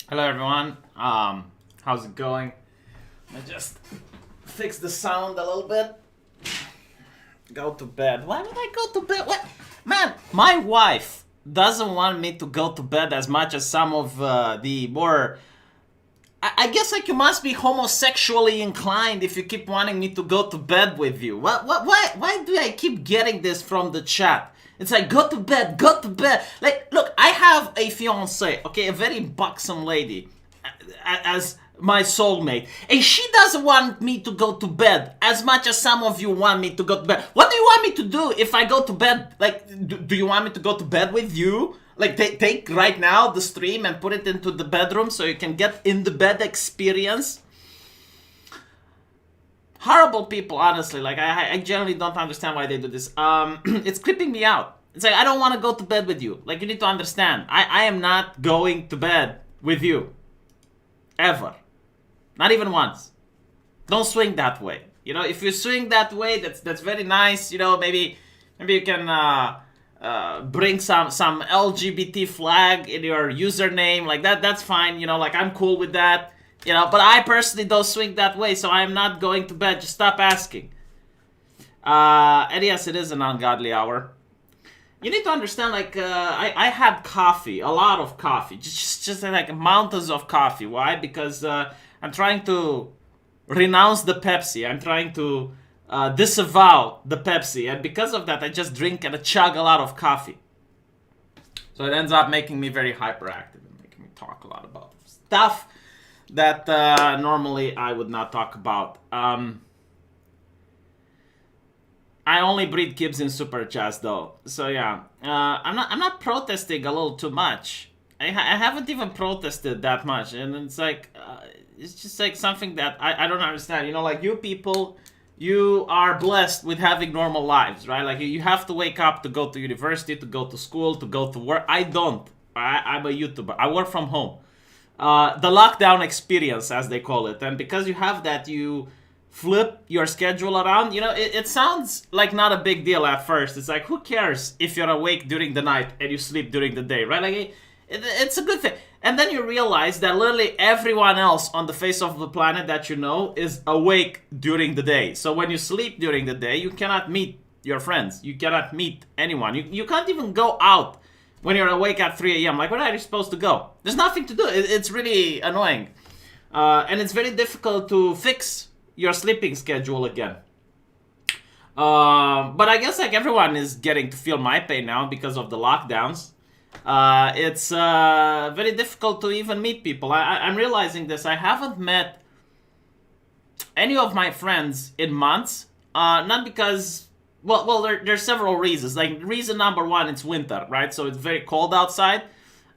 Hello everyone. How's it going? I just fix the sound a little bit. Go to bed. Why would I go to bed? What? Man, my wife doesn't want me to go to bed as much as some of the more. I guess like you must be homosexually inclined if you keep wanting me to go to bed with you. Why do I keep getting this from the chat? It's like, go to bed, go to bed. Like, look, I have a fiance, okay, a very buxom lady as my soulmate. And she doesn't want me to go to bed as much as some of you want me to go to bed. What do you want me to do if I go to bed? Like, do you want me to go to bed with you? Like, take right now the stream and put it into the bedroom so you can get in the bed experience. Horrible people, honestly. Like, I generally don't understand why they do this. It's creeping me out. It's like, I don't want to go to bed with you. Like, you need to understand. I am not going to bed with you. Ever. Not even once. Don't swing that way. You know, if you swing that way, that's very nice. You know, maybe you can bring some LGBT flag in your username. Like, that's fine. You know, like, I'm cool with that. You know, but I personally don't swing that way, so I'm not going to bed. Just stop asking. And yes, it is an ungodly hour. You need to understand, like, I had coffee, a lot of coffee, just like mountains of coffee. Why? Because I'm trying to renounce the Pepsi. I'm trying to disavow the Pepsi, and because of that, I just drink and chug a lot of coffee. So it ends up making me very hyperactive and making me talk a lot about stuff that normally I would not talk about. I only breed kids in super chats though, so yeah. I'm not protesting a little too much. I haven't even protested that much, and it's like it's just like something that I don't understand. You know, like you people, you are blessed with having normal lives, right? Like you have to wake up to go to university, to go to school, to go to work. I don't. I'm a YouTuber. I work from home. The lockdown experience, as they call it. And because you have that, you flip your schedule around. You know, it sounds like not a big deal at first. It's like, who cares if you're awake during the night and you sleep during the day, right? Like, it's a good thing. And then you realize that literally everyone else on the face of the planet that you know is awake during the day. So when you sleep during the day, you cannot meet your friends. You cannot meet anyone. You can't even go out when you're awake at 3 a.m. Like, where are you supposed to go? There's nothing to do. It's really annoying. And it's very difficult to fix your sleeping schedule again. But I guess like everyone is getting to feel my pain now because of the lockdowns. It's very difficult to even meet people. I'm realizing this. I haven't met any of my friends in months. Not because... Well, there's several reasons. Like, reason number one, it's winter, right? So it's very cold outside.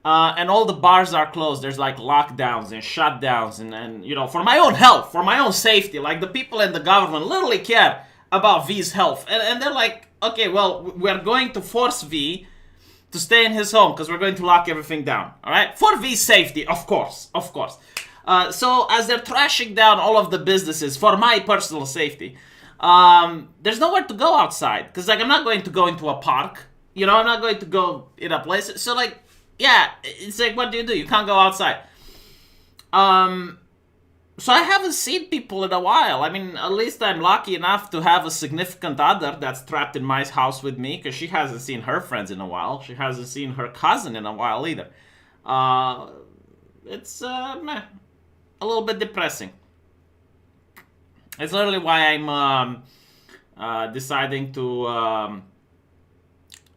And all the bars are closed. There's, like, lockdowns and shutdowns. And, you know, for my own health, for my own safety. Like, the people in the government literally care about V's health. And they're like, okay, well, we're going to force V to stay in his home because we're going to lock everything down, all right? For V's safety, of course. So as they're trashing down all of the businesses for my personal safety... there's nowhere to go outside because like I'm not going to go into a park, you know. I'm not going to go in a place. So like, yeah, it's like, what do? You can't go outside. So I haven't seen people in a while. I mean, at least I'm lucky enough to have a significant other that's trapped in my house with me because she hasn't seen her friends in a while. She hasn't seen her cousin in a while either. It's a little bit depressing. It's literally why I'm deciding to...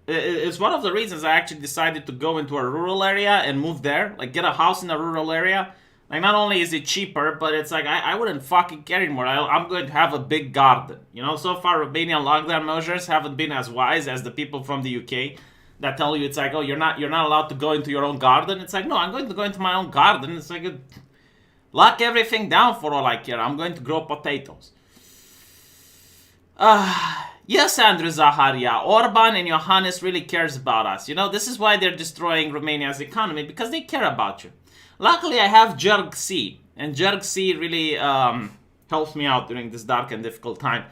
it's one of the reasons I actually decided to go into a rural area and move there. Like, get a house in a rural area. Like, not only is it cheaper, but it's like, I wouldn't fucking care anymore. I'm going to have a big garden. You know, so far Romanian lockdown measures haven't been as wise as the people from the UK that tell you it's like, oh, you're not allowed to go into your own garden. It's like, no, I'm going to go into my own garden. It's like... Lock everything down for all I care. I'm going to grow potatoes. Yes, Andrew Zaharia. Orban and Iohannis really cares about us. You know, this is why they're destroying Romania's economy, because they care about you. Luckily, I have Jerg C. And Jerg C really helps me out during this dark and difficult time.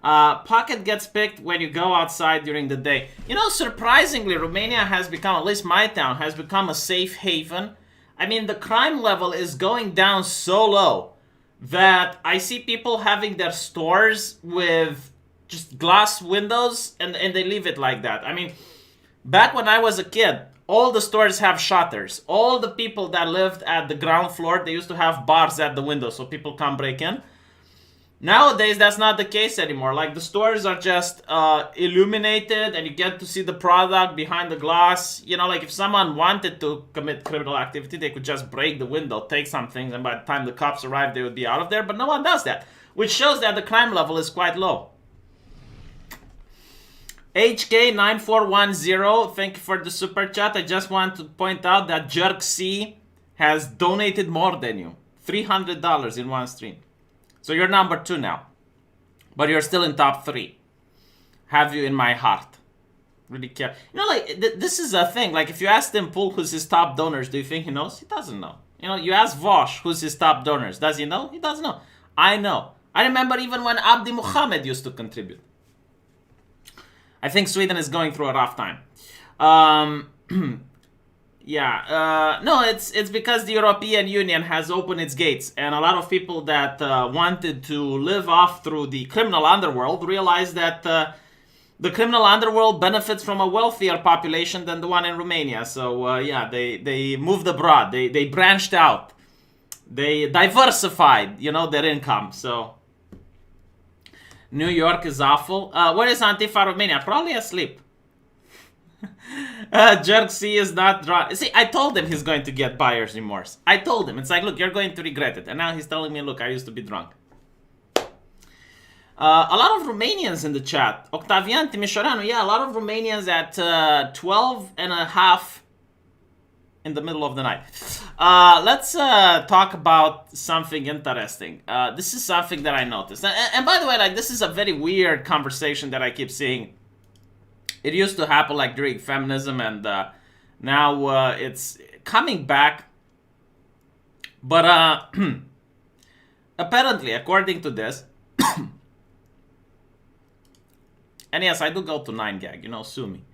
Pocket gets picked when you go outside during the day. You know, surprisingly, Romania has become, at least my town, has become a safe haven. I mean, the crime level is going down so low that I see people having their stores with just glass windows and they leave it like that. I mean, back when I was a kid, all the stores have shutters. All the people that lived at the ground floor, they used to have bars at the window so people can't break in. Nowadays, that's not the case anymore. Like, the stores are just illuminated and you get to see the product behind the glass. You know, like, if someone wanted to commit criminal activity, they could just break the window, take some things, and by the time the cops arrive, they would be out of there. But no one does that, which shows that the crime level is quite low. HK9410, thank you for the super chat. I just want to point out that Jerk C has donated more than you. $300 in one stream. So you're number 2 now. But you're still in top 3. Have you in my heart. Really care. You know, like, this is a thing. Like, if you ask Tim Pool who's his top donors, do you think he knows? He doesn't know. You know, you ask Vosh who's his top donors. Does he know? He doesn't know. I know. I remember even when Abdi Muhammad used to contribute. I think Sweden is going through a rough time. No, it's because the European Union has opened its gates, and a lot of people that wanted to live off through the criminal underworld realized that the criminal underworld benefits from a wealthier population than the one in Romania. So they moved abroad. They branched out. They diversified, their income. So New York is awful. Where is Antifa Romania? Probably asleep. Jerk C is not drunk. See, I told him he's going to get buyer's remorse. I told him. It's like, look, you're going to regret it. And now he's telling me, look, I used to be drunk. A lot of Romanians in the chat. Octavian Timișoreanu. Yeah, a lot of Romanians at 12 and a half in the middle of the night. Let's talk about something interesting. This is something that I noticed. And by the way, like, this is a very weird conversation that I keep seeing. It used to happen like during feminism, and now it's coming back. But apparently, according to this, and yes, I do go to 9gag, sue me.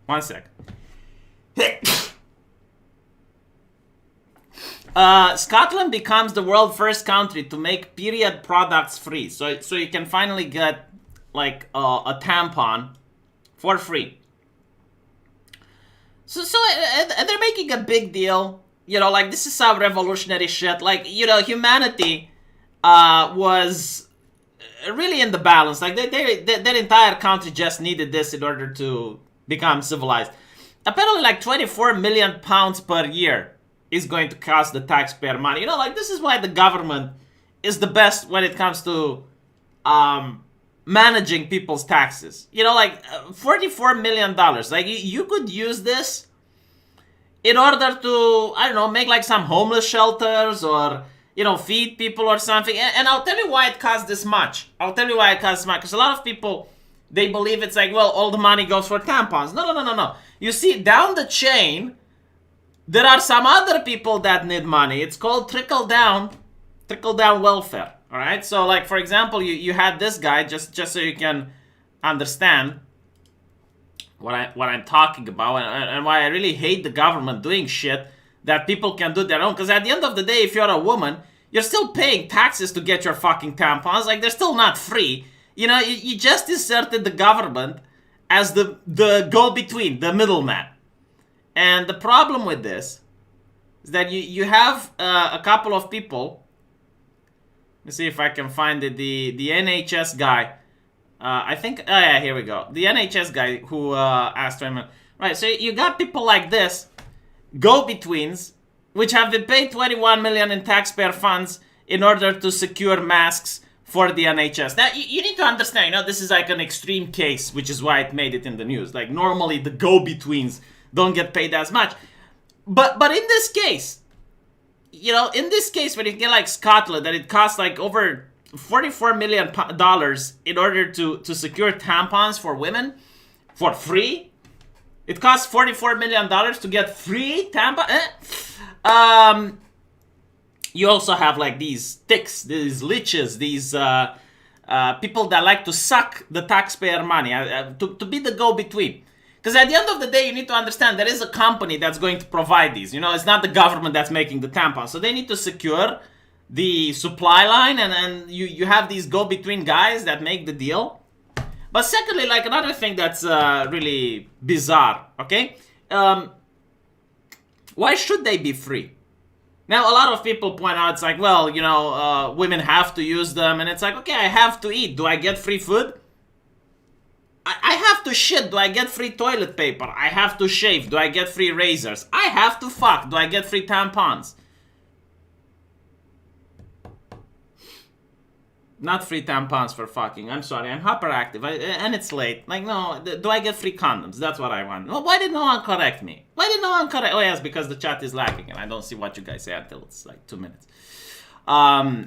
One sec. Scotland becomes the world's first country to make period products free. So you can finally get like a tampon for free. So and they're making a big deal. Like, this is some revolutionary shit. Like, humanity was really in the balance. Like, their entire country just needed this in order to become civilized. Apparently, like, 24 million pounds per year is going to cost the taxpayer money. Like, this is why the government is the best when it comes to managing people's taxes. Like, $44 million. Like, you could use this in order to, I don't know, make like some homeless shelters or, feed people or something. And I'll tell you why it costs this much. Because a lot of people, they believe it's like, well, all the money goes for tampons. No. You see, down the chain, there are some other people that need money. It's called trickle-down welfare. All right, so like, for example, you had this guy, just so you can understand what I'm talking about, and why I really hate the government doing shit that people can do their own. Because at the end of the day, if you're a woman, you're still paying taxes to get your fucking tampons. Like, they're still not free. You just inserted the government as the go-between, the middleman. And the problem with this is that you have a couple of people. Let's see if I can find it. The NHS guy. I think. Oh yeah, here we go. The NHS guy who asked him. Right. So you got people like this, go-betweens, which have been paid 21 million in taxpayer funds in order to secure masks for the NHS. Now you need to understand. This is like an extreme case, which is why it made it in the news. Like, normally the go-betweens don't get paid as much, but in this case. When you get like Scotland, that it costs like over $44 million in order to secure tampons for women for free. It costs $44 million to get free tampons. You also have like these ticks, these leeches, these people that like to suck the taxpayer money to be the go-between. Because at the end of the day, you need to understand there is a company that's going to provide these. You know, it's not the government that's making the tampons. So they need to secure the supply line, and then you have these go-between guys that make the deal. But secondly, like another thing that's really bizarre, okay? Why should they be free? Now, a lot of people point out, it's like, well, you know, women have to use them, and it's like, okay, I have to eat. Do I get free food? I have to shit. Do I get free toilet paper? I have to shave. Do I get free razors? I have to fuck. Do I get free tampons? Not free tampons for fucking. I'm sorry, I'm hyperactive, and it's late. Like, no, do I get free condoms? That's what I want. Well, why did no one correct me? Why did no one correct? Oh, yes, because the chat is lagging, and I don't see what you guys say until it's like 2 minutes. But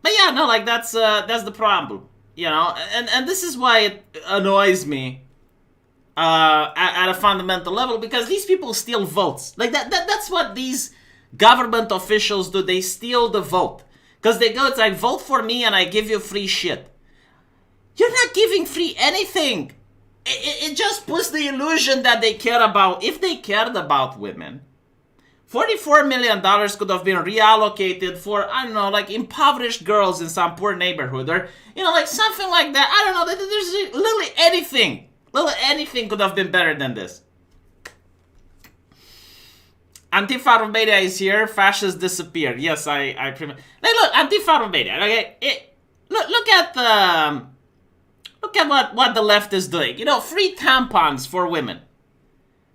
yeah, no, like that's the problem, you know, and this is why it annoys me at a fundamental level, because these people steal votes. Like that's what these government officials do. They steal the vote. Because they go, it's like, vote for me and I give you free shit. You're not giving free anything. It just puts the illusion that they care about. If they cared about women, $44 million could have been reallocated for, I don't know, like impoverished girls in some poor neighborhood. Or, you know, like something like that. I don't know. There's literally anything. Literally anything could have been better than this. Antifa Romania is here. Fascists disappear. Yes, I like, look, Antifa Romania. Okay, look at what the left is doing. You know, free tampons for women.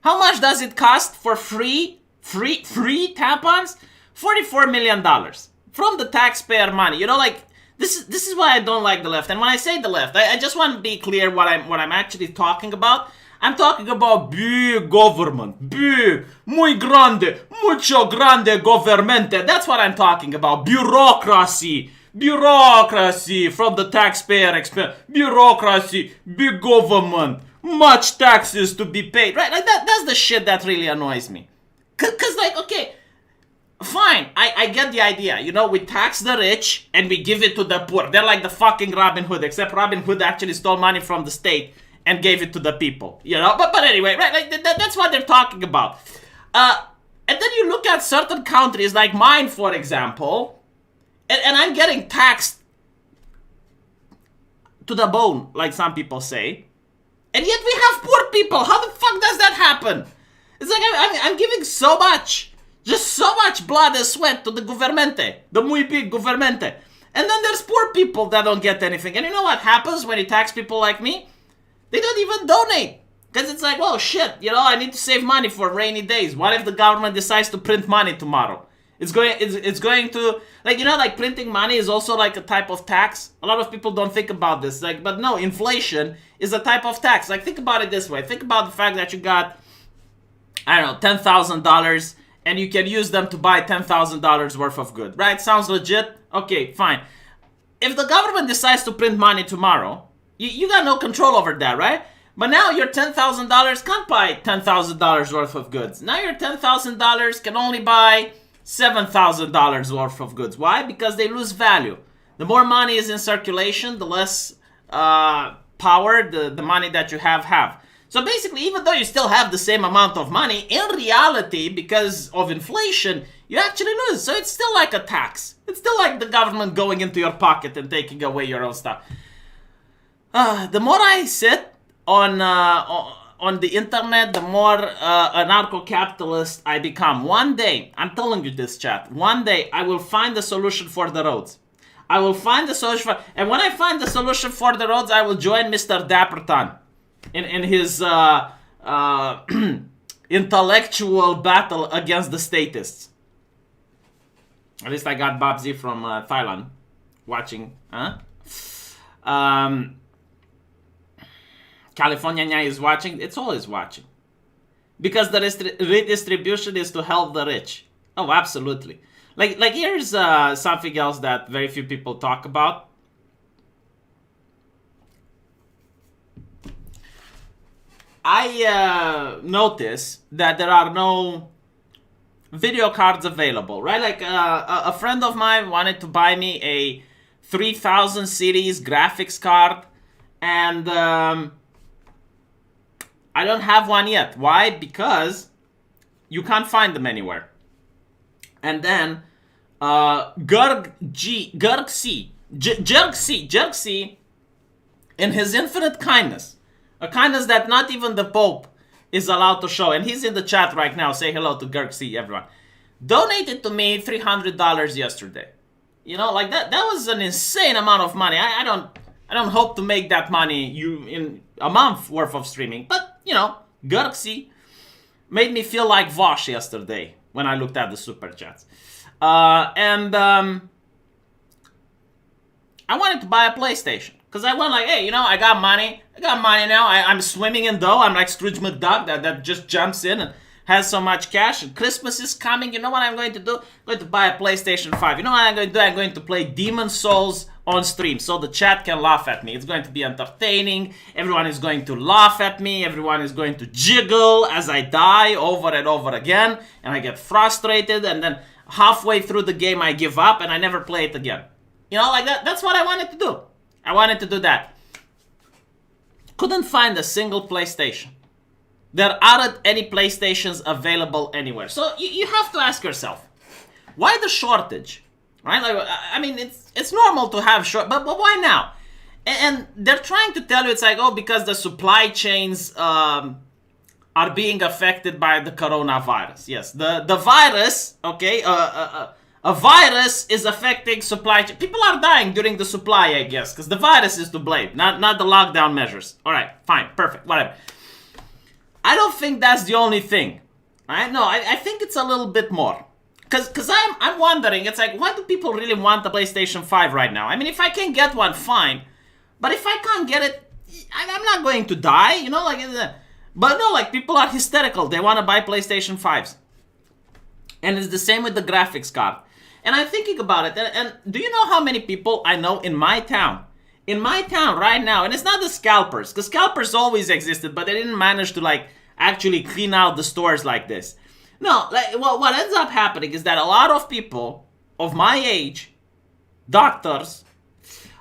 How much does it cost for free tampons? $44 million from the taxpayer money. You know, like this is why I don't like the left. And when I say the left, I just want to be clear what I'm actually talking about. I'm talking about big government, big, muy grande, mucho grande governmente. That's what I'm talking about. Bureaucracy from the taxpayer expense. Bureaucracy, big government, much taxes to be paid. Right? Like that's the shit that really annoys me. Cause like, okay, fine, I get the idea. You know, we tax the rich and we give it to the poor. They're like the fucking Robin Hood, except Robin Hood actually stole money from the state and gave it to the people, you know? But anyway, right, like that's what they're talking about. And then you look at certain countries, like mine, for example, and I'm getting taxed to the bone, like some people say, and yet we have poor people. How the fuck does that happen? It's like I'm giving so much, just so much blood and sweat to the governmente, the muy big governmente. And then there's poor people that don't get anything. And you know what happens when you tax people like me? They don't even donate. Because it's like, well, shit, you know, I need to save money for rainy days. What if the government decides to print money tomorrow? It's going to, like, you know, like printing money is also like a type of tax. A lot of people don't think about this. Like, but no, inflation is a type of tax. Like, think about it this way. Think about the fact that you got, I don't know, $10,000 and you can use them to buy $10,000 worth of goods, right? Sounds legit? Okay, fine. If the government decides to print money tomorrow, you got no control over that, right? But now your $10,000 can't buy $10,000 worth of goods. Now your $10,000 can only buy $7,000 worth of goods. Why? Because they lose value. The more money is in circulation, the less power the money that you have. So basically, even though you still have the same amount of money, in reality, because of inflation, you actually lose. So it's still like a tax. It's still like the government going into your pocket and taking away your own stuff. The more I sit on the internet, the more anarcho-capitalist I become. One day, I'm telling you this, chat, one day I will find the solution for the roads. I will find the solution and when I find the solution for the roads, I will join Mr. Dapperton in his intellectual battle against the statists. At least I got Bob Z from Thailand watching. California Nya is watching. It's always watching. Because the redistribution is to help the rich. Oh, absolutely. Like here's something else that very few people talk about. I notice that there are no video cards available, right? Like a friend of mine wanted to buy me a 3000 series graphics card, and I don't have one yet. Why? Because you can't find them anywhere. And then Jerksy, in his infinite kindness, a kindness that not even the Pope is allowed to show, and he's in the chat right now. Say hello to Jerksy, everyone. Donated to me $300 yesterday. You know, like that was an insane amount of money. I don't hope to make that money in a month worth of streaming, but you know, Jerksy made me feel like Vosh yesterday when I looked at the super chats. I wanted to buy a PlayStation. Because I went like, hey, you know, I got money now. I'm swimming in dough. I'm like Scrooge McDuck that just jumps in and has so much cash. And Christmas is coming. You know what I'm going to do? I'm going to buy a PlayStation 5. You know what I'm going to do? I'm going to play Demon Souls on stream so the chat can laugh at me. It's going to be entertaining. Everyone is going to laugh at me. Everyone is going to jiggle as I die over and over again. And I get frustrated. And then halfway through the game, I give up and I never play it again. You know, like that. That's what I wanted to do. I wanted to do that. Couldn't find a single PlayStation. There aren't any PlayStations available anywhere. So you have to ask yourself, why the shortage? Right? Like, I mean, it's normal to have but why now? And they're trying to tell you it's like, oh, because the supply chains are being affected by the coronavirus. Yes, the virus, okay, a virus is affecting supply chain. People are dying during the supply, I guess, because the virus is to blame, not the lockdown measures. All right, fine, perfect, whatever. I don't think that's the only thing. Right? No, I think it's a little bit more. Because I'm wondering, it's like, why do people really want the PlayStation 5 right now? I mean, if I can get one, fine. But if I can't get it, I'm not going to die, you know? Like, but no, like, people are hysterical. They want to buy PlayStation 5s. And it's the same with the graphics card. And I'm thinking about it. And do you know how many people I know in my town? In my town right now. And it's not the scalpers. Because scalpers always existed. But they didn't manage to, like, actually clean out the stores like this. No, like, well, what ends up happening is that a lot of people of my age, doctors,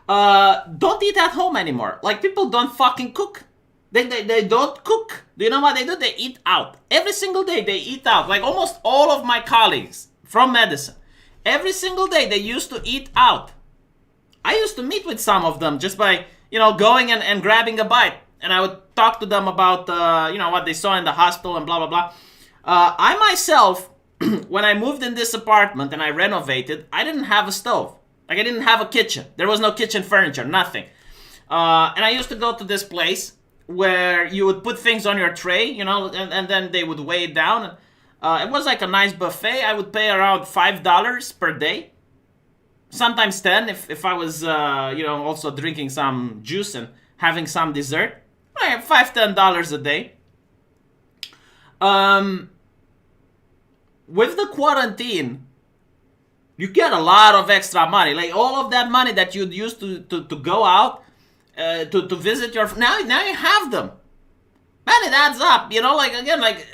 don't eat at home anymore. Like, people don't fucking cook. They don't cook. Do you know what they do? They eat out. Every single day they eat out. Like almost all of my colleagues from medicine. Every single day they used to eat out. I used to meet with some of them just by, you know, going and grabbing a bite. And I would talk to them about, you know, what they saw in the hospital and blah, blah, blah. I myself, when I moved in this apartment and I renovated, I didn't have a stove. Like I didn't have a kitchen. There was no kitchen furniture, nothing. And I used to go to this place where you would put things on your tray, you know, and then they would weigh it down. It was like a nice buffet. I would pay around $5 per day. Sometimes 10 if I was, you know, also drinking some juice and having some dessert. $5, $10 a day. With the quarantine, you get a lot of extra money. Like all of that money that you'd use to go out, to visit your... Now you have them. Man, it adds up, you know, like, again, like,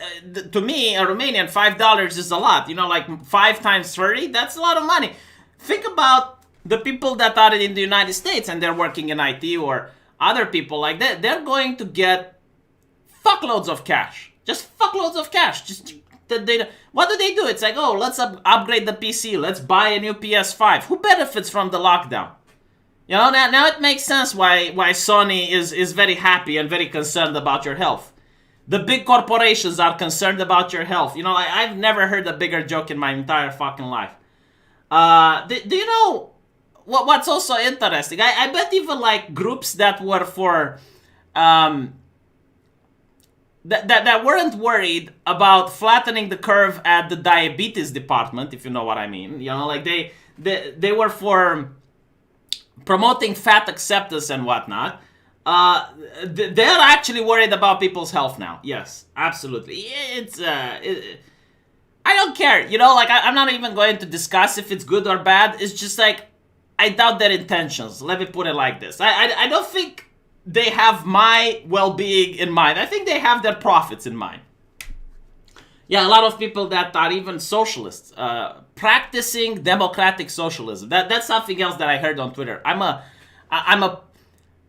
to me, a Romanian, $5 is a lot, you know, like, 5 times 30, that's a lot of money. Think about the people that are in the United States and they're working in IT or other people like that. They're going to get fuckloads of cash. Just fuckloads of cash. Just what do they do? It's like, oh, let's upgrade the PC. Let's buy a new PS5. Who benefits from the lockdown? You know, now it makes sense why Sony is very happy and very concerned about your health. The big corporations are concerned about your health. You know, I've never heard a bigger joke in my entire fucking life. Do you know what's also interesting? I bet even like groups that were for... That weren't worried about flattening the curve at the diabetes department, if you know what I mean. You know, like they were for... promoting fat acceptance and whatnot, they're actually worried about people's health now. Yes, absolutely. I don't care. You know, like I'm not even going to discuss if it's good or bad. It's just like I doubt their intentions. Let me put it like this. I don't think they have my well-being in mind. I think they have their profits in mind. Yeah, a lot of people that are even socialists, practicing democratic socialism. That's something else that I heard on Twitter. I'm a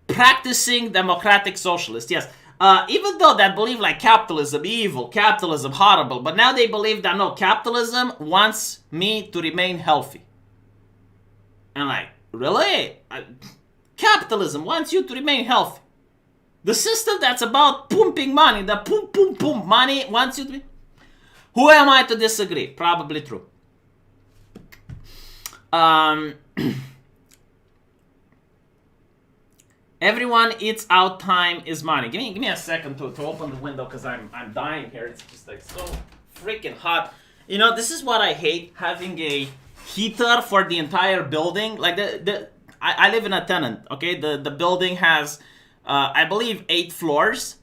practicing democratic socialist. Yes, Even though that believe like capitalism evil, capitalism horrible, but now they believe that no, capitalism wants me to remain healthy. And like, really? Capitalism wants you to remain healthy. The system that's about pumping money, the pump money wants you to be... Who am I to disagree? Probably true. Everyone eats out, time is money. Give me a second to open the window because I'm dying here. It's just like so freaking hot. You know, this is what I hate, having a heater for the entire building. Like I live in a tenant, okay? The building has I believe 8 floors,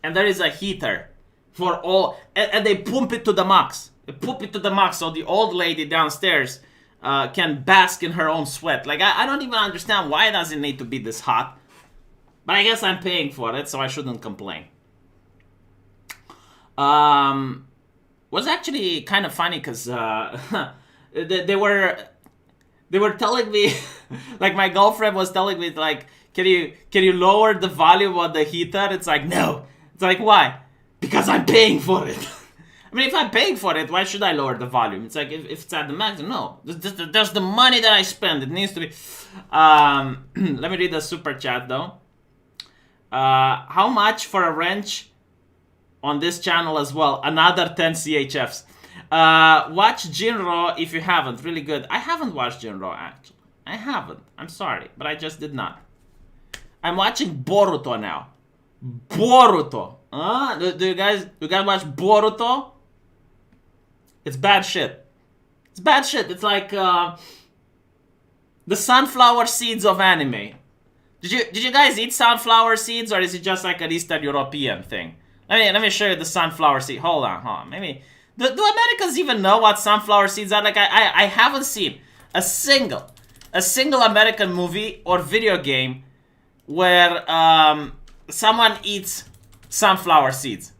and there is a heater for all, and they pump it to the max. They pump it to the max so the old lady downstairs can bask in her own sweat. Like I don't even understand why it doesn't need to be this hot. But I guess I'm paying for it, so I shouldn't complain. Was actually kind of funny because they were telling me, like my girlfriend was telling me, like, can you lower the volume on the heater? It's like, no. It's like, why? Because I'm paying for it. I mean, if I'm paying for it, why should I lower the volume? It's like, if it's at the max, no. There's the money that I spend. It needs to be... let me read the super chat, though. How much for a wrench on this channel as well? Another 10 CHFs. Watch Jinro if you haven't. Really good. I haven't watched Jinro, actually. I haven't. I'm sorry, but I just did not. I'm watching Boruto now. Boruto. Do you guys watch Boruto? It's bad shit. It's bad shit. It's like the sunflower seeds of anime. Did you guys eat sunflower seeds, or is it just like an Eastern European thing? Let me show you the sunflower seed. Hold on. Maybe do Americans even know what sunflower seeds are? Like I haven't seen a single American movie or video game where someone eats sunflower seeds.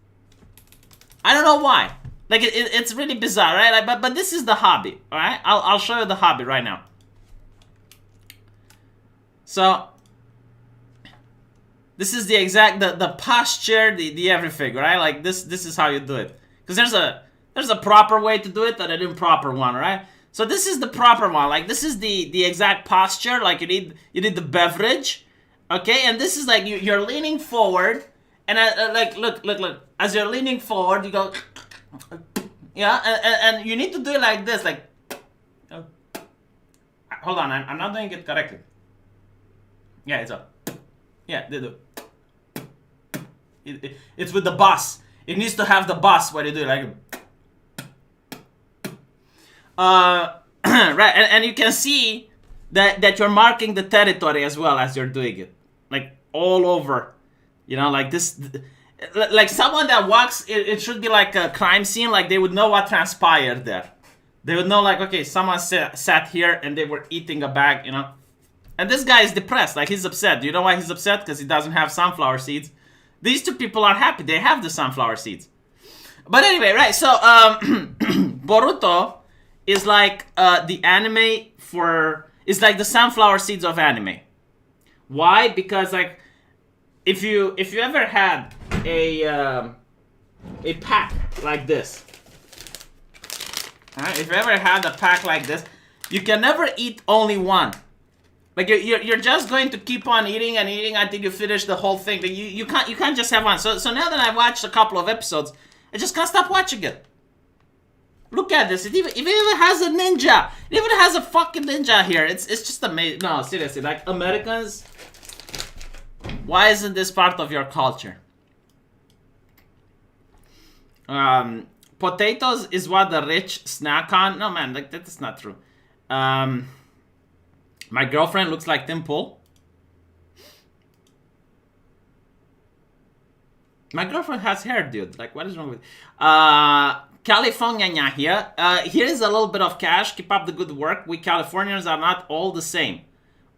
I don't know why. Like it's really bizarre, right? Like, but this is the hobby, all right? I'll show you the hobby right now. So this is the exact the posture, the everything, right? Like this is how you do it. Because there's a proper way to do it and an improper one, right? So this is the proper one. Like this is the exact posture. Like you need the beverage, okay? And this is like you're leaning forward, and like look. As you're leaning forward, you go, yeah, and you need to do it like this, like. Hold on, I'm not doing it correctly. Yeah, it's up. Yeah, they do. It's with the bus. It needs to have the bus when you do it, like. Right, and you can see that you're marking the territory as well as you're doing it, like all over, you know, like this, like someone that walks. It should be like a crime scene. Like they would know what transpired there. They would know, like, okay, someone sat here and they were eating a bag, you know. And this guy is depressed, like he's upset. Do you know why he's upset? Because he doesn't have sunflower seeds. These two people are happy. They have the sunflower seeds. But anyway, right, so Boruto is like the anime for... It's like the sunflower seeds of anime. Why? Because like if you ever had a pack like this, alright? If you ever had a pack like this, you can never eat only one. Like you're just going to keep on eating and eating until you finish the whole thing. You can't just have one. So now that I've watched a couple of episodes, I just can't stop watching it. Look at this. It even has a ninja. It even has a fucking ninja here. It's just amazing. No, seriously, like Americans, why isn't this part of your culture? Potatoes is what the rich snack on. No man, like that is not true. My girlfriend looks like Tim Pool. My girlfriend has hair, dude. Like, what is wrong with... California here. Here is a little bit of cash. Keep up the good work. We Californians are not all the same.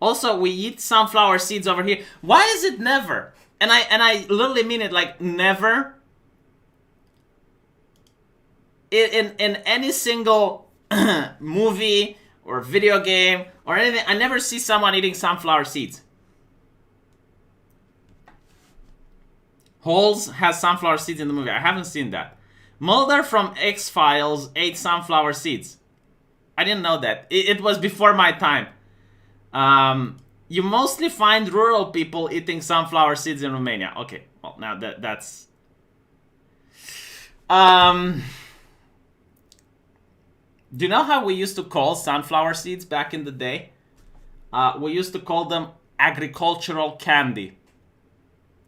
Also, we eat sunflower seeds over here. Why is it never? And I literally mean it, like, never. In any single movie or video game or anything, I never see someone eating sunflower seeds. Holes has sunflower seeds in the movie. I haven't seen that. Mulder from X-Files ate sunflower seeds. I didn't know that. It was before my time. You mostly find rural people eating sunflower seeds in Romania. Okay, well now that's. Do you know how we used to call sunflower seeds back in the day? We used to call them agricultural candy.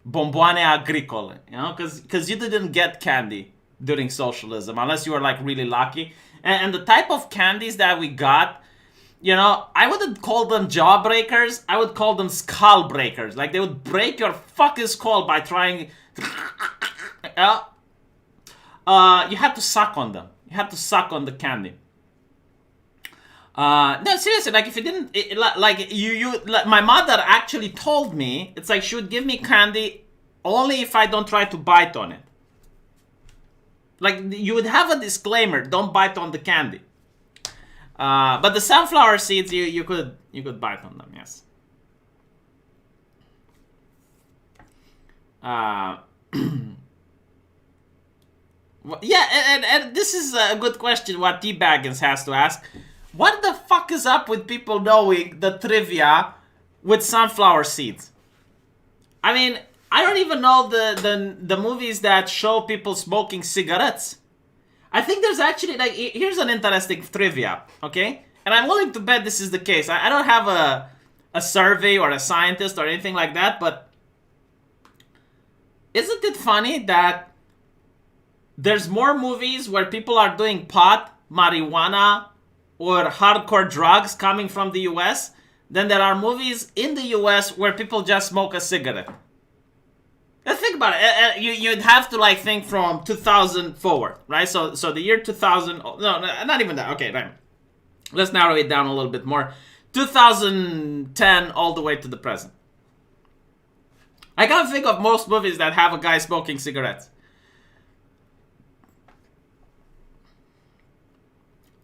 Bomboane agricole, you know, because you didn't get candy during socialism unless you were like really lucky. And the type of candies that we got, you know, I wouldn't call them jawbreakers. I would call them skull breakers. Like they would break your fucking skull by trying. You had to suck on them. You had to suck on the candy. No, seriously, like if you didn't, like my mother actually told me, it's like she would give me candy only if I don't try to bite on it. Like you would have a disclaimer, don't bite on the candy. But the sunflower seeds, you could bite on them, yes. Yeah, and this is a good question what T-Baggins has to ask. What the fuck is up with people knowing the trivia with sunflower seeds? I mean, I don't even know the movies that show people smoking cigarettes. I think there's actually, like, here's an interesting trivia, okay? And I'm willing to bet this is the case. I don't have a survey or a scientist or anything like that, but isn't it funny that there's more movies where people are doing pot, marijuana, or hardcore drugs coming from the US than there are movies in the US where people just smoke a cigarette? Let's think about it. You'd have to like think from 2000 forward, right? So the year 2000, no, not even that. Okay, right. Let's narrow it down a little bit more. 2010 all the way to the present. I can't think of most movies that have a guy smoking cigarettes.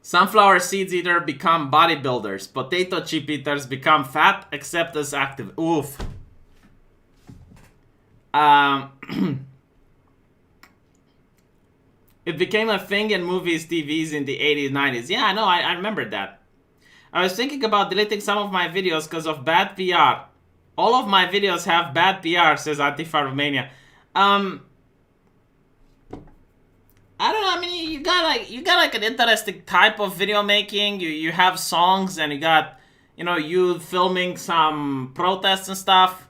Sunflower seeds eater become bodybuilders. Potato chip eaters become fat, except as active. Oof. It became a thing in movies, TVs in the 80s, 90s. Yeah, I know, I remember that. I was thinking about deleting some of my videos because of bad PR. All of my videos have bad PR, says Antifa Romania. I don't know. I mean, you got like an interesting type of video making. You have songs and you got, you know, you filming some protests and stuff.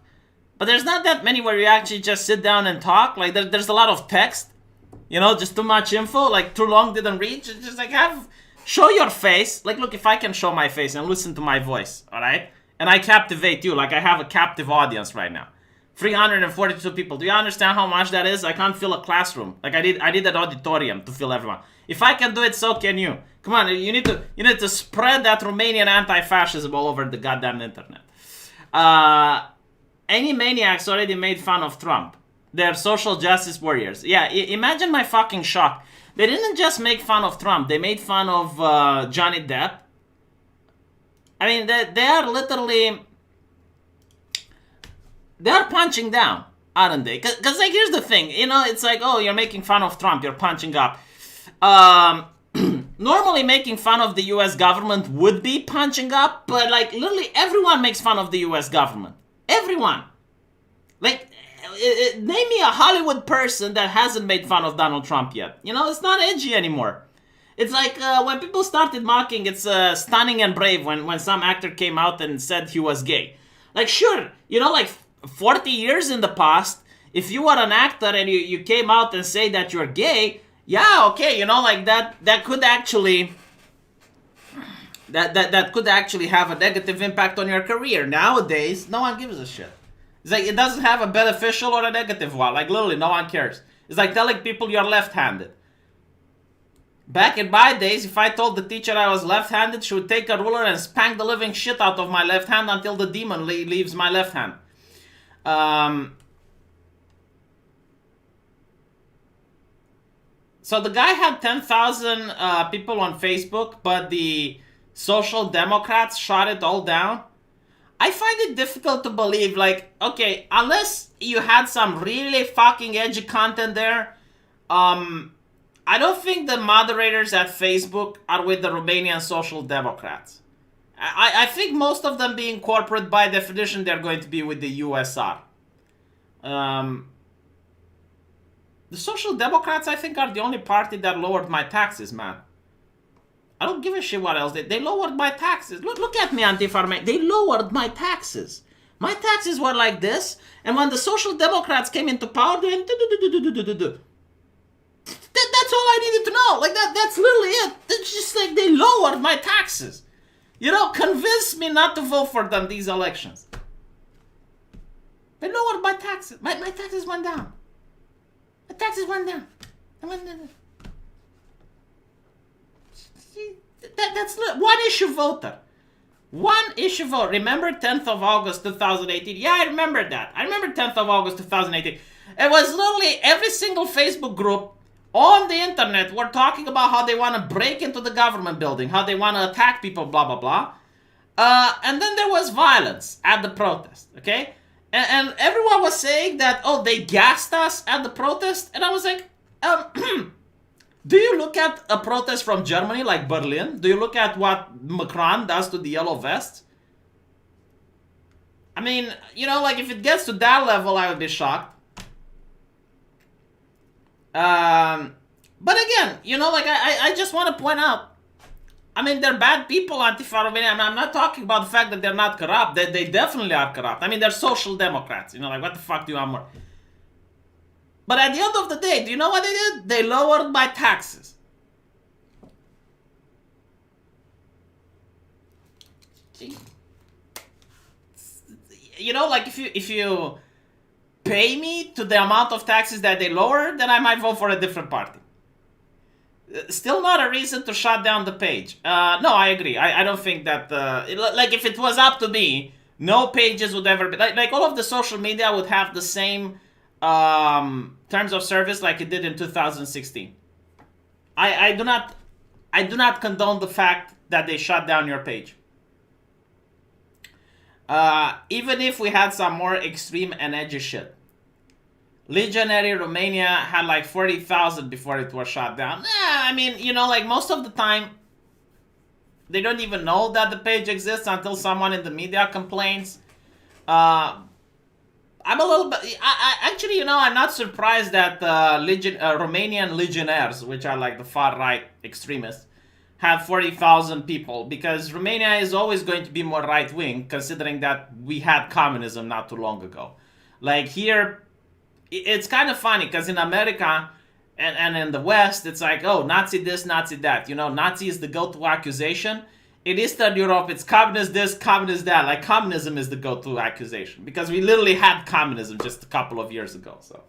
But there's not that many where you actually just sit down and talk. Like there's a lot of text, you know, just too much info. Like too long didn't reach. Just like show your face. Like look, if I can show my face and listen to my voice, all right, and I captivate you. Like I have a captive audience right now. 342 people. Do you understand how much that is? I can't fill a classroom. Like I did an auditorium to fill everyone. If I can do it, so can you. Come on, you need to spread that Romanian anti-fascism all over the goddamn internet. Any maniacs already made fun of Trump. They're social justice warriors. Yeah, imagine my fucking shock. They didn't just make fun of Trump. They made fun of Johnny Depp. I mean, they are literally... They're punching down, aren't they? Because, like, here's the thing. You know, it's like, oh, you're making fun of Trump. You're punching up. Normally, making fun of the U.S. government would be punching up. But, like, literally everyone makes fun of the U.S. government. Everyone. Like, name me a Hollywood person that hasn't made fun of Donald Trump yet. You know, it's not edgy anymore. It's like when people started mocking, it's Stunning and Brave when some actor came out and said he was gay. Like, sure, you know, like... 40 years in the past, if you were an actor and you came out and say that you're gay, yeah, okay, you know, like that could actually that could actually have a negative impact on your career. Nowadays, no one gives a shit. It's like it doesn't have a beneficial or a negative one. Like literally, no one cares. It's like telling people you're left-handed. Back in my days, if I told the teacher I was left-handed, she would take a ruler and spank the living shit out of my left hand until the demon leaves my left hand. So the guy had 10,000 people on Facebook, but the Social Democrats shot it all down. I find it difficult to believe, like, okay, unless you had some really fucking edgy content there, I don't think the moderators at Facebook are with the Romanian Social Democrats. I think most of them being corporate, by definition, they're going to be with the USR. The Social Democrats, I think, are the only party that lowered my taxes, man. I don't give a shit what else. They lowered my taxes. Look at me, Antifa. They lowered my taxes. My taxes were like this, and when the Social Democrats came into power, they went, that's all I needed to know. Like, that's literally it. It's just like they lowered my taxes. You know, convince me not to vote for them these elections. They lowered my taxes. My taxes went down. My taxes went down. That's one issue voter. One issue vote. Remember 10th of August 2018? Yeah, I remember that. I remember 10th of August 2018. It was literally every single Facebook group on the internet were talking about how they want to break into the government building, how they want to attack people, blah, blah, blah. And then there was violence at the protest, okay? And everyone was saying that, oh, they gassed us at the protest. And I was like, do you look at a protest from Germany like Berlin? Do you look at what Macron does to the yellow vests? I mean, you know, like if it gets to that level, I would be shocked. But again, you know, like I just want to point out, I mean, they're bad people, Antifa Romania. I'm not talking about the fact that they're not corrupt. They definitely are corrupt. I mean, they're social democrats. You know, like what the fuck do you want more? But at the end of the day, do you know what they did? They lowered my taxes. You know, like if you pay me to the amount of taxes that they lower, then I might vote for a different party. Still not a reason to shut down the page. No, I agree. I don't think that, like if it was up to me, no pages would ever be, like all of the social media would have the same terms of service like it did in 2016. I do not condone the fact that they shut down your page. Even if we had some more extreme and edgy shit. Legionary Romania had like 40,000 before it was shut down. I mean, you know, like most of the time, they don't even know that the page exists until someone in the media complains. I'm a little bit... actually, you know, I'm not surprised that Romanian legionnaires, which are like the far-right extremists, have 40,000 people, because Romania is always going to be more right-wing, considering that we had communism not too long ago. Like here... It's kind of funny because in America and in the West, it's like, oh, Nazi this, Nazi that. You know, Nazi is the go-to accusation. In Eastern Europe, it's communist this, communist that. Like, communism is the go-to accusation because we literally had communism just a couple of years ago. So,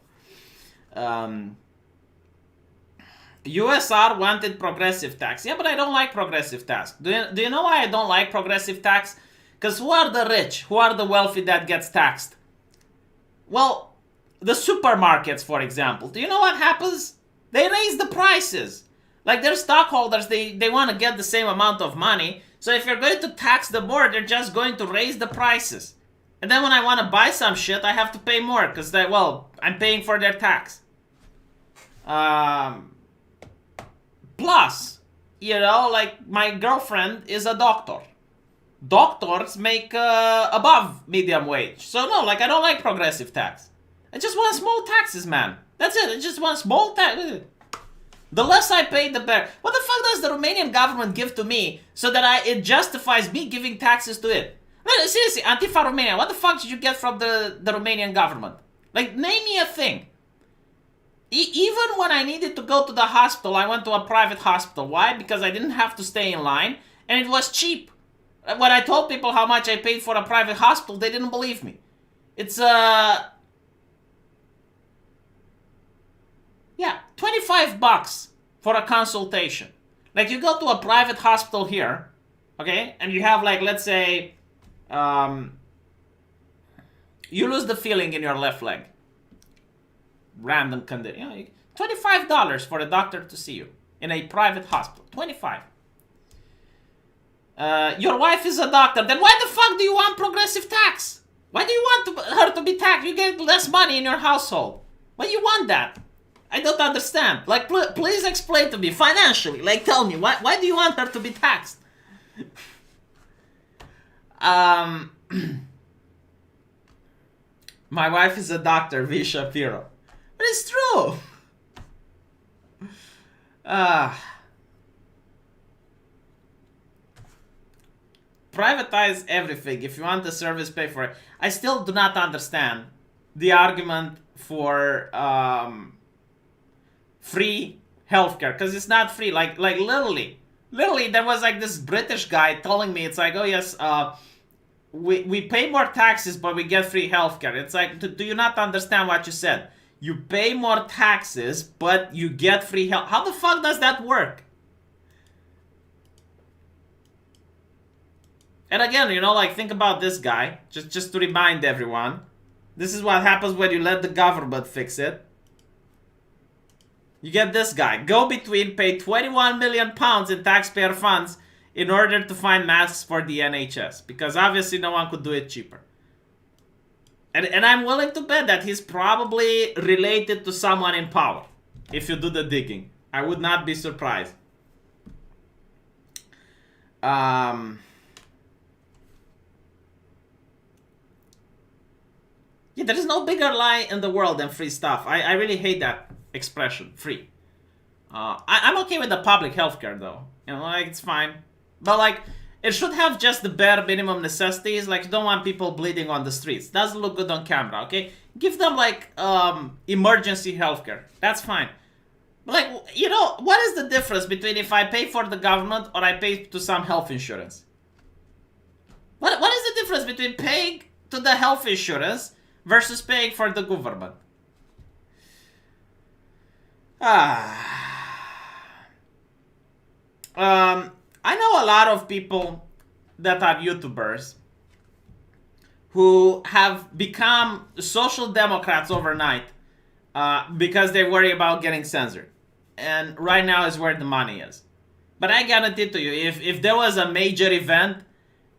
USR wanted progressive tax. Yeah, but I don't like progressive tax. Do you know why I don't like progressive tax? Because who are the rich? Who are the wealthy that gets taxed? Well, the supermarkets, for example. Do you know what happens? They raise the prices. Like their stockholders, they want to get the same amount of money. So if you're going to tax them more, they're just going to raise the prices. And then when I want to buy some shit, I have to pay more because I'm paying for their tax. Plus, you know, like my girlfriend is a doctor. Doctors make above medium wage. So no, like I don't like progressive tax. I just want small taxes, man. That's it. I just want small tax. The less I pay, the better. What the fuck does the Romanian government give to me so that it justifies me giving taxes to it? Seriously, Antifa Romania, what the fuck did you get from the Romanian government? Like, name me a thing. Even when I needed to go to the hospital, I went to a private hospital. Why? Because I didn't have to stay in line, and it was cheap. When I told people how much I paid for a private hospital, they didn't believe me. It's, yeah, $25 for a consultation. Like, you go to a private hospital here, okay, and you have, like, let's say, you lose the feeling in your left leg. Random condition. You know, $25 for a doctor to see you in a private hospital. $25. Your wife is a doctor. Then why the fuck do you want progressive tax? Why do you want her to be taxed? You get less money in your household. Why do you want that? I don't understand. Like, please explain to me financially. Like, tell me, why do you want her to be taxed? My wife is a doctor, V. Shapiro. But it's true. Privatize everything. If you want the service, pay for it. I still do not understand the argument for free healthcare, because it's not free. Like literally, there was like this British guy telling me, it's like, oh yes, we pay more taxes, but we get free healthcare. It's like, do you not understand what you said? You pay more taxes, but you get free health. How the fuck does that work? And again, you know, like, think about this guy, just to remind everyone. This is what happens when you let the government fix it. You get this guy. Go between, pay 21 million pounds in taxpayer funds in order to find masks for the NHS. Because obviously no one could do it cheaper. And I'm willing to bet that he's probably related to someone in power. If you do the digging. I would not be surprised. Yeah, there is no bigger lie in the world than free stuff. I really hate that expression, free. I'm okay with the public healthcare though. You know, like, it's fine. But like, it should have just the bare minimum necessities. Like, you don't want people bleeding on the streets. Doesn't look good on camera, okay? Give them like emergency healthcare. That's fine. But like, you know, what is the difference between if I pay for the government or I pay to some health insurance? What is the difference between paying to the health insurance versus paying for the government? I know a lot of people that are YouTubers who have become social democrats overnight because they worry about getting censored. And right now is where the money is. But I guarantee to you, if there was a major event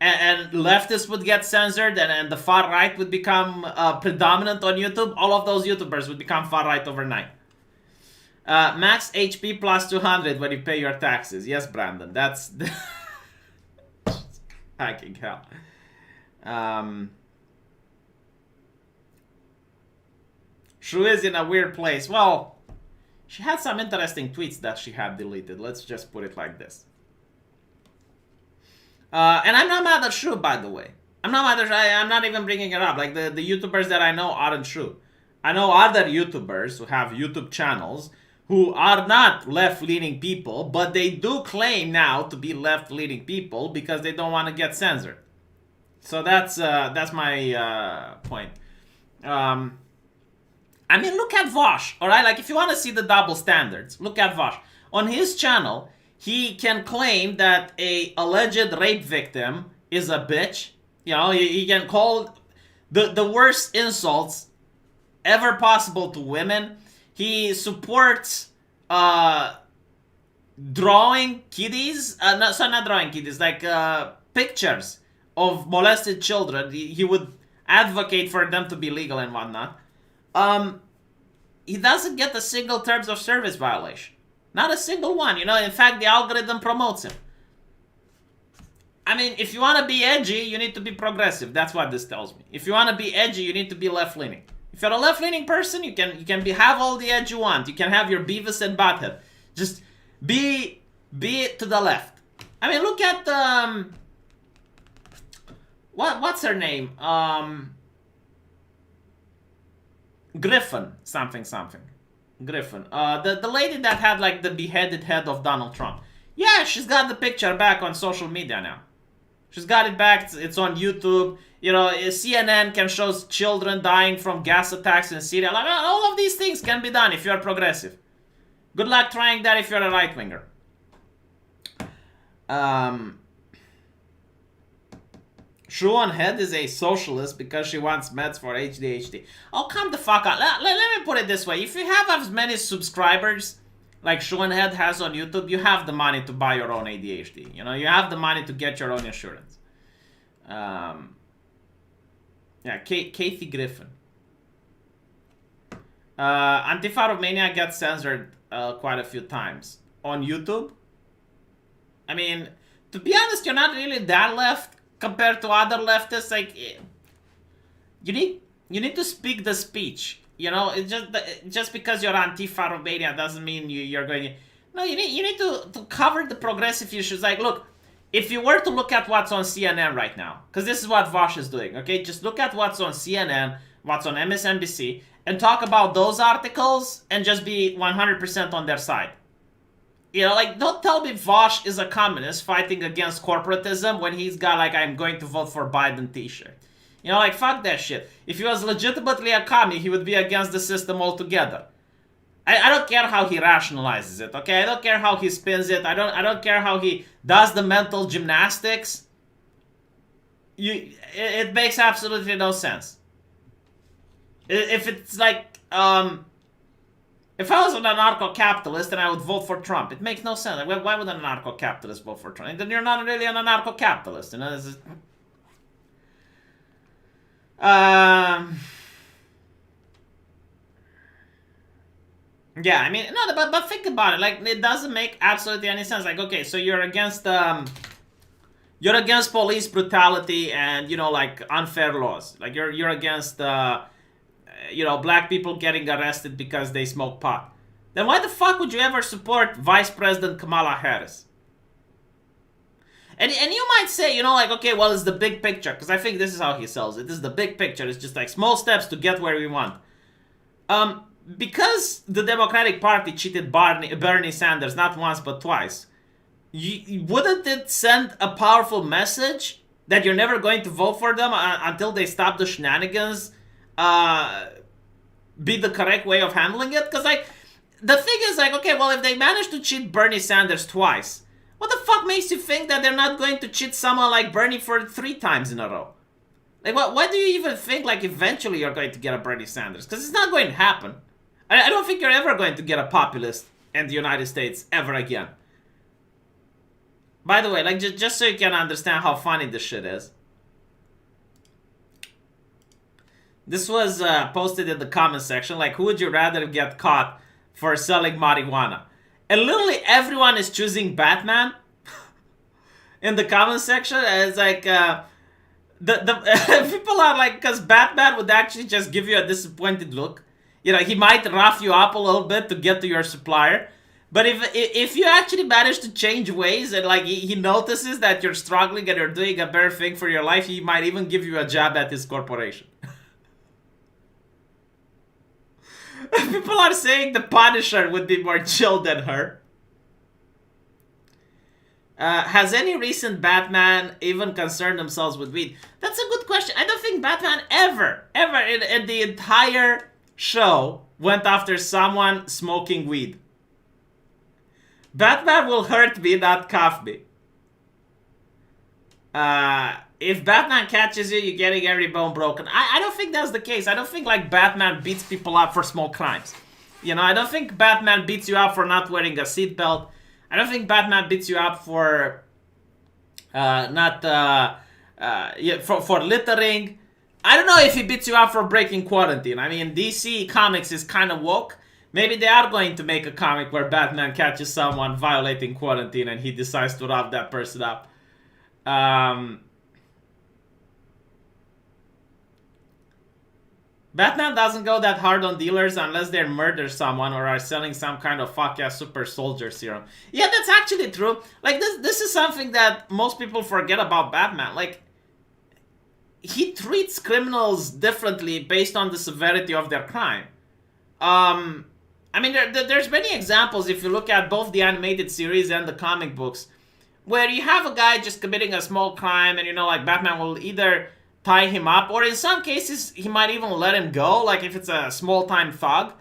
and leftists would get censored and the far right would become predominant on YouTube, all of those YouTubers would become far right overnight. Max HP plus 200 when you pay your taxes. Yes, Brandon, that's hacking hell. Shrew is in a weird place. Well, she had some interesting tweets that she had deleted. Let's just put it like this. And I'm not mad at Shrew, by the way. I'm not even bringing it up. Like, the YouTubers that I know aren't Shrew. I know other YouTubers who have YouTube channels who are not left-leaning people, but they do claim now to be left-leaning people because they don't want to get censored. So that's my point. I mean, look at Vosh, alright? Like, if you want to see the double standards, look at Vosh. On his channel, he can claim that a alleged rape victim is a bitch. You know, he can call the worst insults ever possible to women. He supports drawing kiddies, not drawing kiddies, like pictures of molested children. He would advocate for them to be legal and whatnot. He doesn't get a single terms of service violation. Not a single one, you know. In fact, the algorithm promotes him. I mean, if you want to be edgy, you need to be progressive. That's what this tells me. If you want to be edgy, you need to be left-leaning. If you're a left-leaning person, you can have all the edge you want. You can have your Beavis and Butthead. Just be to the left. I mean, look at what's her name? Griffin something. Griffin. The lady that had like the beheaded head of Donald Trump. Yeah, she's got the picture back on social media now. She's got it back. It's on YouTube. You know, CNN can show children dying from gas attacks in Syria. Like, all of these things can be done if you're progressive. Good luck trying that if you're a right-winger. Shrew on Head is a socialist because she wants meds for ADHD. Oh, come the fuck on. Let me put it this way. If you have as many subscribers like Schoenhead has on YouTube, you have the money to buy your own ADHD. You know, you have the money to get your own insurance. Yeah, Kathy Griffin. Antifa Romania gets censored quite a few times on YouTube. I mean, to be honest, you're not really that left compared to other leftists. Like, you need to speak the speech. You know, it's just because you're Antifa Romania doesn't mean you're going to... No, you need to cover the progressive issues. Like, look, if you were to look at what's on CNN right now, because this is what Vosh is doing, okay? Just look at what's on CNN, what's on MSNBC, and talk about those articles and just be 100% on their side. You know, like, don't tell me Vosh is a communist fighting against corporatism when he's got, like, I'm going to vote for Biden t-shirt. You know, like, fuck that shit. If he was legitimately a commie, he would be against the system altogether. I don't care how he rationalizes it, okay? I don't care how he spins it. I don't care how he does the mental gymnastics. It makes absolutely no sense. If it's like, if I was an anarcho-capitalist and I would vote for Trump, it makes no sense. Like, why would an anarcho-capitalist vote for Trump? And then you're not really an anarcho-capitalist, you know? This is... Yeah, I mean, no, but think about it. Like, it doesn't make absolutely any sense. Like, okay, so you're against police brutality and, you know, like, unfair laws. Like, you're against, you know, black people getting arrested because they smoke pot. Then why the fuck would you ever support Vice President Kamala Harris? And you might say, you know, like, okay, well, it's the big picture. Because I think this is how he sells it. This is the big picture. It's just like small steps to get where we want. Because the Democratic Party cheated Bernie Sanders not once but twice, wouldn't it send a powerful message that you're never going to vote for them until they stop the shenanigans be the correct way of handling it? Because, like, the thing is, like, okay, well, if they managed to cheat Bernie Sanders twice, what the fuck makes you think that they're not going to cheat someone like Bernie for 3 times in a row? Like, why do you even think, like, eventually you're going to get a Bernie Sanders? Because it's not going to happen. I don't think you're ever going to get a populist in the United States ever again. By the way, like, just so you can understand how funny this shit is. This was posted in the comment section. Like, who would you rather get caught for selling marijuana? And literally everyone is choosing Batman in the comment section. And it's like, the people are like, because Batman would actually just give you a disappointed look. You know, he might rough you up a little bit to get to your supplier. But if you actually manage to change ways and, like, he notices that you're struggling and you're doing a better thing for your life, he might even give you a job at his corporation. People are saying the Punisher would be more chill than her. Has any recent Batman even concerned themselves with weed? That's a good question. I don't think Batman ever in the entire show went after someone smoking weed. Batman will hurt me, not cuff me. If Batman catches you, you're getting every bone broken. I don't think that's the case. I don't think, like, Batman beats people up for small crimes. You know, I don't think Batman beats you up for not wearing a seatbelt. I don't think Batman beats you up for for littering. I don't know if he beats you up for breaking quarantine. I mean, DC Comics is kind of woke. Maybe they are going to make a comic where Batman catches someone violating quarantine and he decides to rough that person up. Batman doesn't go that hard on dealers unless they murder someone or are selling some kind of fuck-ass super soldier serum. Yeah, that's actually true. Like, this is something that most people forget about Batman. Like, he treats criminals differently based on the severity of their crime. I mean, there's many examples if you look at both the animated series and the comic books, where you have a guy just committing a small crime and, you know, like, Batman will either tie him up, or in some cases, he might even let him go, like if it's a small-time thug.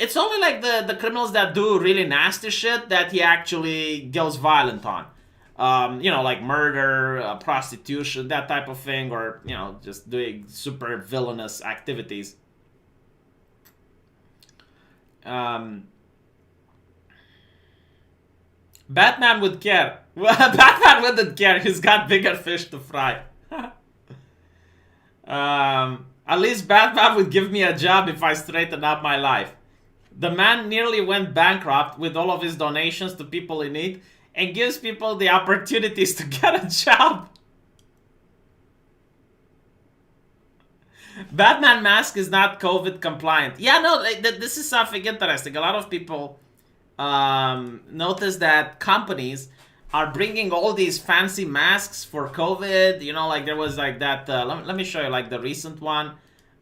It's only, like, the criminals that do really nasty shit that he actually goes violent on. You know, like murder, prostitution, that type of thing, or, you know, just doing super villainous activities. Batman would care. Batman wouldn't care. He's got bigger fish to fry. At least Batman would give me a job if I straighten up my life. The man nearly went bankrupt with all of his donations to people in need and gives people the opportunities to get a job. Batman mask is not COVID compliant. Yeah, no, this is something interesting. A lot of people notice that companies are bringing all these fancy masks for COVID. You know, like there was like that. Let me show you like the recent one.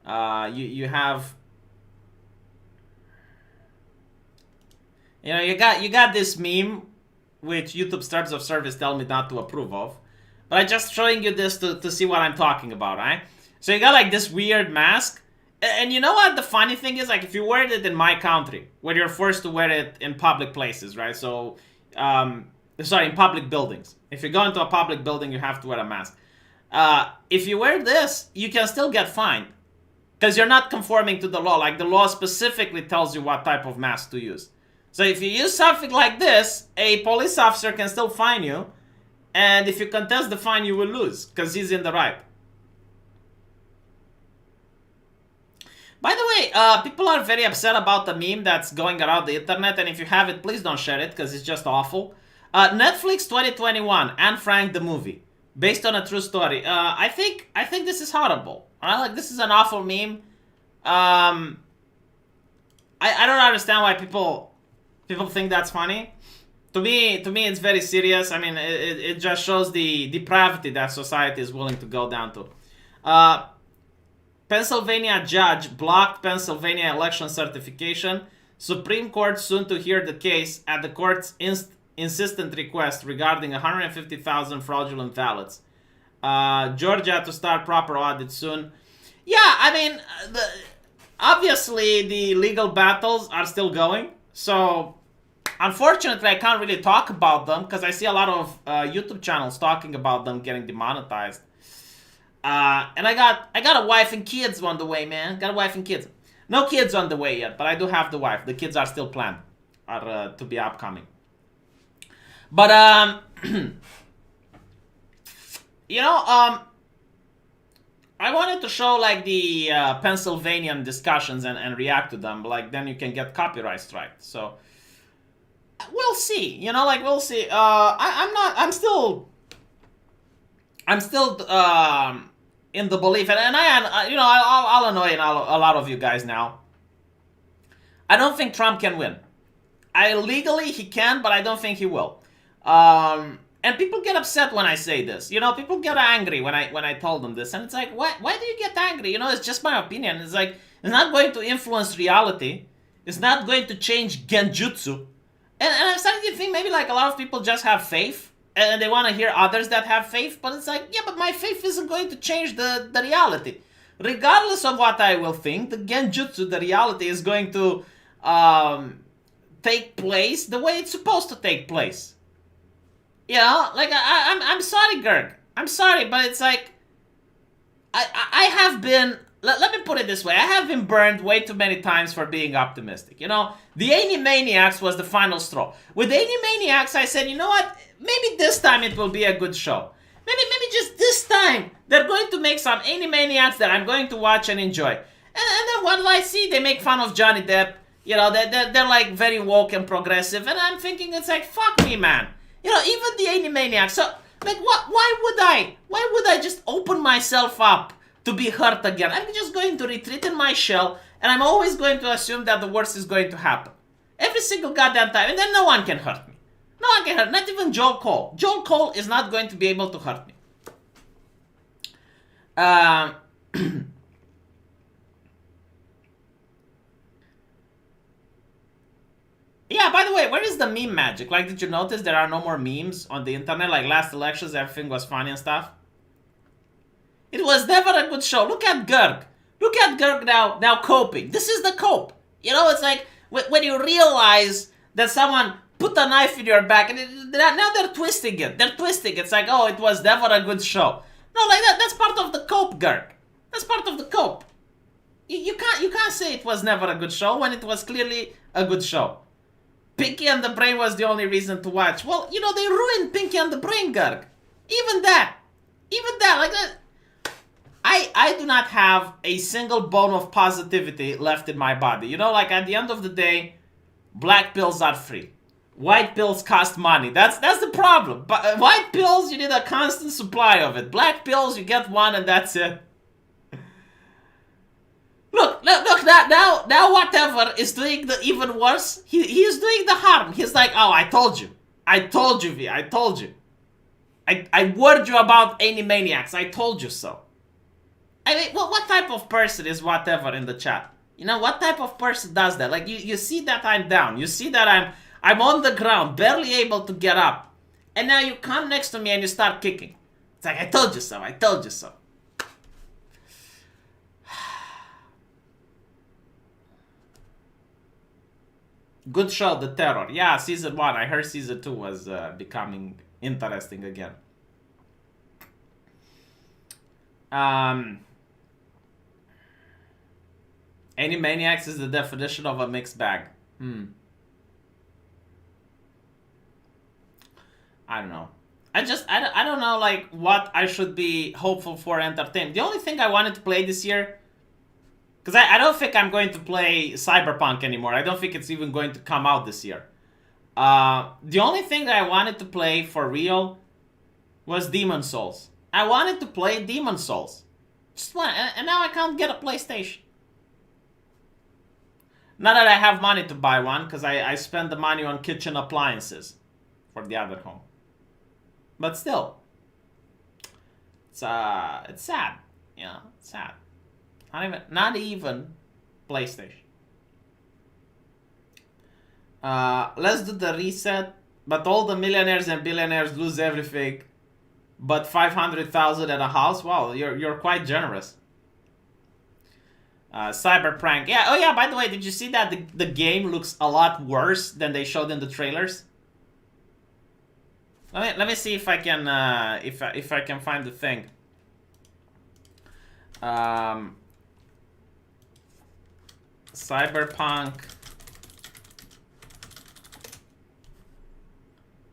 You have, you know, you got this meme, which YouTube terms of service tell me not to approve of, but I'm just showing you this to see what I'm talking about, right? So you got like this weird mask, and you know what the funny thing is? Like if you wear it in my country, where you're forced to wear it in public places, right? So, sorry, in public buildings. If you go into a public building, you have to wear a mask. If you wear this, you can still get fined, because you're not conforming to the law. Like the law specifically tells you what type of mask to use. So if you use something like this, a police officer can still fine you, and if you contest the fine, you will lose, because he's in the right. By the way, people are very upset about the meme that's going around the internet, and if you have it, please don't share it, because it's just awful. Netflix 2021, Anne Frank the movie, based on a true story. I think this is horrible. Like this is an awful meme. I don't understand why people think that's funny. To me, it's very serious. I mean, it just shows the depravity that society is willing to go down to. Pennsylvania judge blocked Pennsylvania election certification. Supreme Court soon to hear the case at the court's insistent request regarding 150,000 fraudulent ballots. Georgia to start proper audit soon. Yeah, I mean, obviously the legal battles are still going. So, unfortunately, I can't really talk about them because I see a lot of YouTube channels talking about them getting demonetized. And I got a wife and kids on the way, man. Got a wife and kids. No kids on the way yet, but I do have the wife. The kids are still planned, are to be upcoming. But you know, I wanted to show like the Pennsylvanian discussions and react to them. Like then you can get copyright strike. So we'll see. You know, like we'll see. I'm still in the belief, and I, you know, I'll annoy a lot of you guys now. I don't think Trump can win. Legally he can, but I don't think he will. And people get upset when I say this. You know, people get angry when I told them this, and it's like, why do you get angry? You know, it's just my opinion. It's like it's not going to influence reality. It's not going to change genjutsu. And I'm starting to think maybe like a lot of people just have faith. And they want to hear others that have faith, but it's like, yeah, but my faith isn't going to change the reality. Regardless of what I will think, the genjutsu, the reality, is going to take place the way it's supposed to take place. You know, like, I'm sorry, Gerg. I'm sorry, but it's like, I have been, let me put it this way, I have been burned way too many times for being optimistic. You know, the Animaniacs was the final straw. With the Animaniacs, I said, you know what? Maybe this time it will be a good show. Maybe just this time they're going to make some Animaniacs that I'm going to watch and enjoy. And then what do I see? They make fun of Johnny Depp. You know, they're like very woke and progressive. And I'm thinking, it's like, fuck me, man. You know, even the Animaniacs. So, like, why would I just open myself up to be hurt again? I'm just going to retreat in my shell, and I'm always going to assume that the worst is going to happen. Every single goddamn time, and then no one can hurt me. No one can hurt, not even Joel Cole. Joel Cole is not going to be able to hurt me. Yeah, by the way, where is the meme magic? Like, did you notice there are no more memes on the internet? Like, last elections, everything was funny and stuff. It was never a good show. Look at Gerg. Look at Gerg now coping. This is the cope. You know, it's like, when you realize that someone put a knife in your back, and now they're twisting it. They're twisting it. It's like, oh, it was never a good show. No, like that's part of the cope, Gerg. That's part of the cope. You can't say it was never a good show when it was clearly a good show. Pinky and the Brain was the only reason to watch. Well, you know, they ruined Pinky and the Brain, Garg. Even that, like that. I do not have a single bone of positivity left in my body. You know, like at the end of the day, black pills are free. White pills cost money. That's the problem. But white pills, you need a constant supply of it. Black pills, you get one and that's it. Look, now whatever is doing the even worse, he's doing the harm. He's like, oh, I told you, V, I told you. I warned you about Animaniacs, I told you so. I mean, what type of person is whatever in the chat? You know, what type of person does that? Like, you see that I'm down, you see that I'm on the ground, barely able to get up. And now you come next to me and you start kicking. It's like, I told you so, I told you so. Good show, The Terror. Yeah, season 1. I heard season 2 was becoming interesting again. Animaniacs is the definition of a mixed bag. I don't know. I don't know, like, what I should be hopeful for entertainment. The only thing I wanted to play this year, because I don't think I'm going to play Cyberpunk anymore. I don't think it's even going to come out this year. The only thing that I wanted to play for real was Demon Souls. I wanted to play Demon Souls. Just one, and now I can't get a PlayStation. Not that I have money to buy one, because I spend the money on kitchen appliances for the other home. But still, it's sad. You know, it's sad. Not even PlayStation. Let's do the reset. But all the millionaires and billionaires lose everything, but 500,000 at a house. Wow, you're quite generous. Cyberprank. Yeah. Oh yeah. By the way, did you see that the game looks a lot worse than they showed in the trailers? Let me see if I can if I can find the thing. Cyberpunk.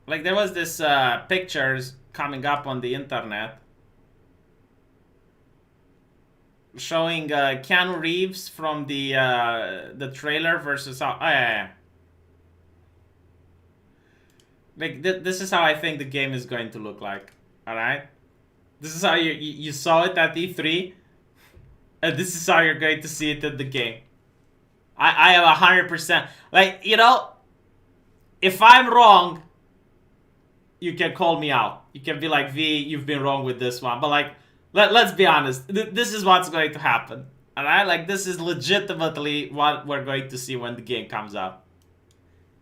Like, there was this pictures coming up on the internet showing Keanu Reeves from the trailer versus how. Oh, yeah. Like, this is how I think the game is going to look like. All right, this is how you saw it at E3, and this is how you're going to see it in the game. I am 100%. Like, you know, if I'm wrong, you can call me out. You can be like, V, you've been wrong with this one. But like, let's be honest. This is what's going to happen. All right, like, this is legitimately what we're going to see when the game comes out.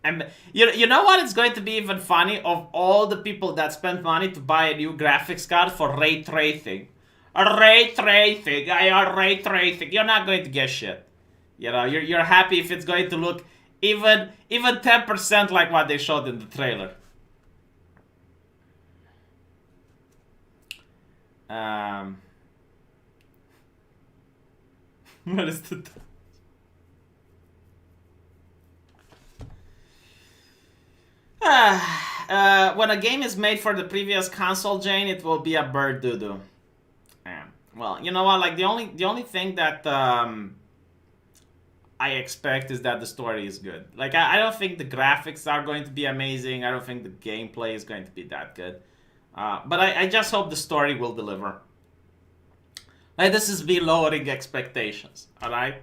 And you know what? It's going to be even funny, of all the people that spent money to buy a new graphics card for ray tracing. Ray tracing. Ray tracing. You're not going to get shit. You know, you're happy if it's going to look even 10% like what they showed in the trailer. What is the... when a game is made for the previous console, Jane, it will be a bird doo-doo. Well, you know what? Like, the only thing that I expect is that the story is good. Like, I don't think the graphics are going to be amazing. I don't think the gameplay is going to be that good. But I just hope the story will deliver. Like, this is me lowering expectations. All right.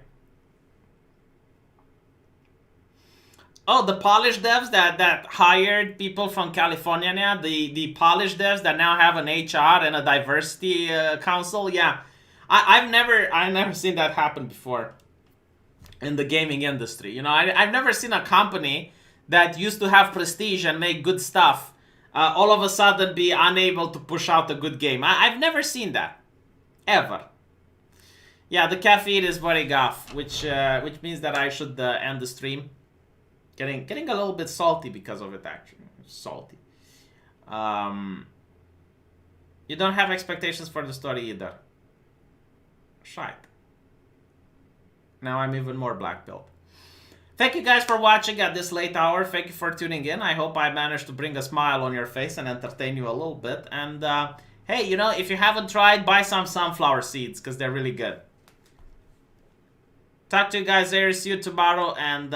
Oh, the Polish devs that hired people from California now, the Polish devs that now have an HR and a diversity council. Yeah, I've never seen that happen before in the gaming industry. You know, I've never seen a company that used to have prestige and make good stuff all of a sudden be unable to push out a good game. I've never seen that, ever. Yeah, the caffeine is wearing off, which means that I should end the stream. Getting a little bit salty because of it, actually. Salty. You don't have expectations for the story either. Shite. Now I'm even more black pilled. Thank you guys for watching at this late hour. Thank you for tuning in. I hope I managed to bring a smile on your face and entertain you a little bit. And hey, you know, if you haven't tried, buy some sunflower seeds because they're really good. Talk to you guys later. See you tomorrow. And